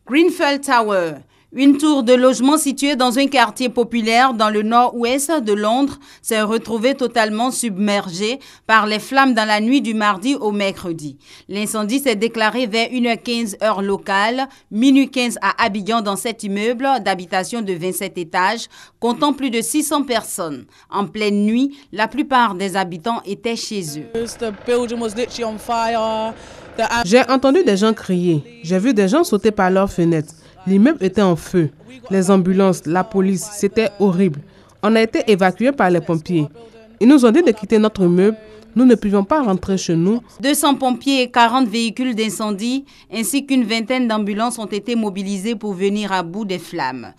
Grenfell Tower, une tour de logement située dans un quartier populaire dans le nord-ouest de Londres, s'est retrouvée totalement submergée par les flammes dans la nuit du mardi au mercredi. L'incendie s'est déclaré vers 1h15 heure locale, minuit 15 à Abidjan dans cet immeuble d'habitation de 27 étages, comptant plus de 600 personnes. En pleine nuit, la plupart des habitants étaient chez eux. J'ai entendu des gens crier. J'ai vu des gens sauter par leurs fenêtres. L'immeuble était en feu. Les ambulances, la police, c'était horrible. On a été évacués par les pompiers. Ils nous ont dit de quitter notre immeuble. Nous ne pouvions pas rentrer chez nous. 200 pompiers et 40 véhicules d'incendie ainsi qu'une vingtaine d'ambulances ont été mobilisés pour venir à bout des flammes.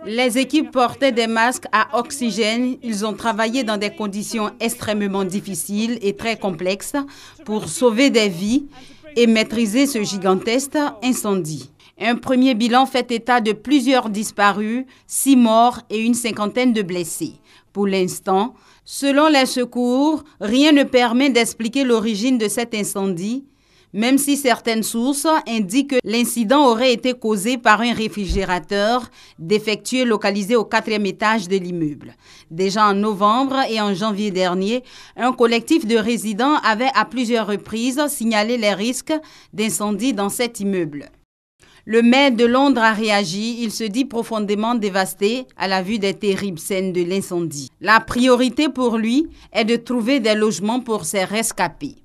Les équipes portaient des masques à oxygène. Ils ont travaillé dans des conditions extrêmement difficiles et très complexes pour sauver des vies et maîtriser ce gigantesque incendie. Un premier bilan fait état de plusieurs disparus, 6 morts et une cinquantaine de blessés. Pour l'instant, selon les secours, rien ne permet d'expliquer l'origine de cet incendie, même si certaines sources indiquent que l'incident aurait été causé par un réfrigérateur défectueux localisé au 4e étage de l'immeuble. Déjà en novembre et en janvier dernier, un collectif de résidents avait à plusieurs reprises signalé les risques d'incendie dans cet immeuble. Le maire de Londres a réagi, il se dit profondément dévasté à la vue des terribles scènes de l'incendie. La priorité pour lui est de trouver des logements pour ses rescapés.